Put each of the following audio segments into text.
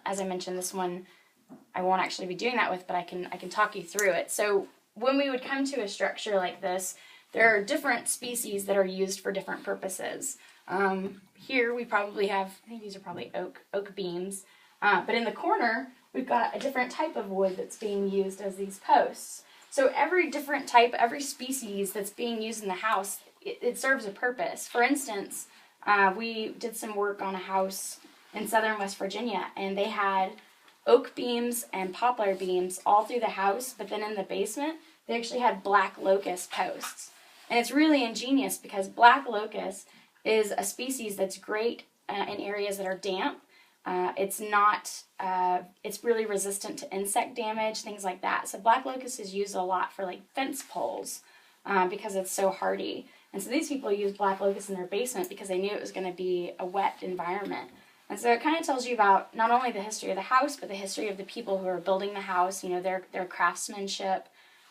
as I mentioned, this one I won't actually be doing that with, but I can talk you through it. So when we would come to a structure like this, there are different species that are used for different purposes. Here we probably have, I think these are probably oak beams, but in the corner we've got a different type of wood that's being used as these posts. So every different type, every species that's being used in the house, it serves a purpose. For instance, we did some work on a house in southern West Virginia, and they had oak beams and poplar beams all through the house, but then in the basement they actually had black locust posts. And it's really ingenious because black locust is a species that's great in areas that are damp. It's really resistant to insect damage, things like that. So black locust is used a lot for like fence poles because it's so hardy. And so these people used black locust in their basement because they knew it was going to be a wet environment. And so it kind of tells you about not only the history of the house, but the history of the people who are building the house, you know, their craftsmanship.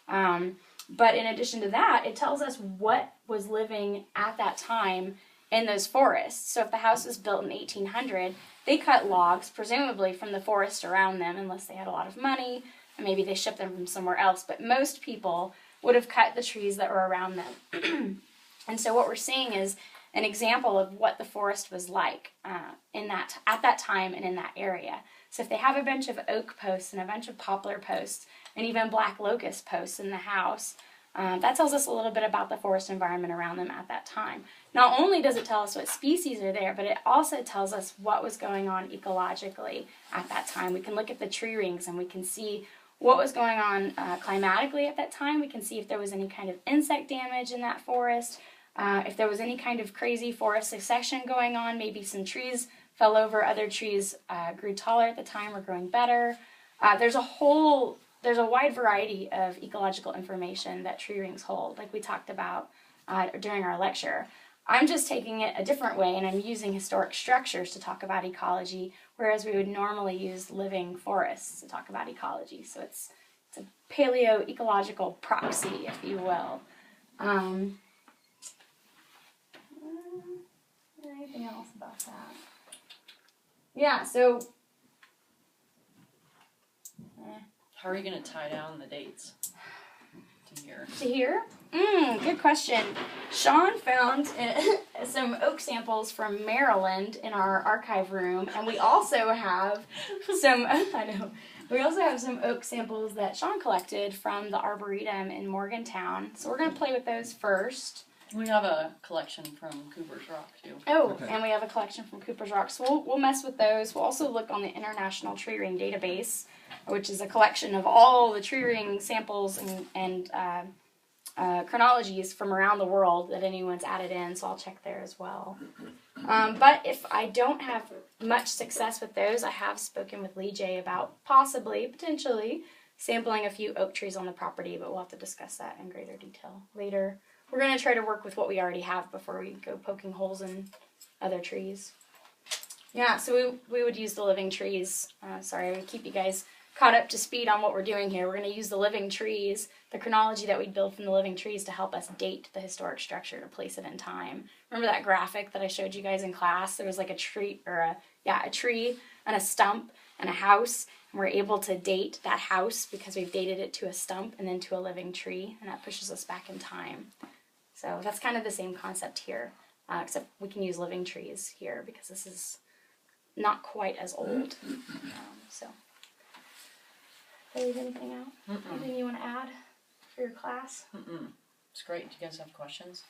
But in addition to that, it tells us what was living at that time in those forests. So if the house was built in 1800, they cut logs, presumably from the forest around them, unless they had a lot of money, and maybe they shipped them from somewhere else. But most people would have cut the trees that were around them. And so what we're seeing is an example of what the forest was like at that time and in that area. So if they have a bunch of oak posts and a bunch of poplar posts and even black locust posts in the house, that tells us a little bit about the forest environment around them at that time. Not only does it tell us what species are there, but it also tells us what was going on ecologically at that time. We can look at the tree rings and we can see what was going on climatically at that time. We can see if there was any kind of insect damage in that forest, if there was any kind of crazy forest succession going on. Maybe some trees fell over, other trees grew taller at the time or growing better. There's a wide variety of ecological information that tree rings hold, like we talked about during our lecture. I'm just taking it a different way, and I'm using historic structures to talk about ecology, whereas we would normally use living forests to talk about ecology. So it's a paleo-ecological proxy, if you will. Anything else about that? Yeah, so... How are you going to tie down the dates to here? To here? Good question. Sean found some oak samples from Maryland in our archive room, and we also have some, we also have some oak samples that Sean collected from the Arboretum in Morgantown. So we're going to play with those first. We have a collection from Cooper's Rock, too. Oh, okay. And we have a collection from Cooper's Rock. So we'll mess with those. We'll also look on the International Tree Ring Database, which is a collection of all the tree ring samples and chronologies from around the world that anyone's added in, so I'll check there as well. But if I don't have much success with those, I have spoken with Lee J about potentially, sampling a few oak trees on the property, but we'll have to discuss that in greater detail later. We're going to try to work with what we already have before we go poking holes in other trees. Yeah, so we would use the living trees. Sorry, I keep you guys caught up to speed on what we're doing here. We're going to use the living trees, the chronology that we'd build from the living trees to help us date the historic structure to place it in time. Remember that graphic that I showed you guys in class? There was like a tree and a stump and a house, and we're able to date that house because we've dated it to a stump and then to a living tree, and that pushes us back in time. So that's kind of the same concept here, except we can use living trees here because this is not quite as old. Did I leave anything out? Anything you want to add for your class? It's great. Do you guys have questions?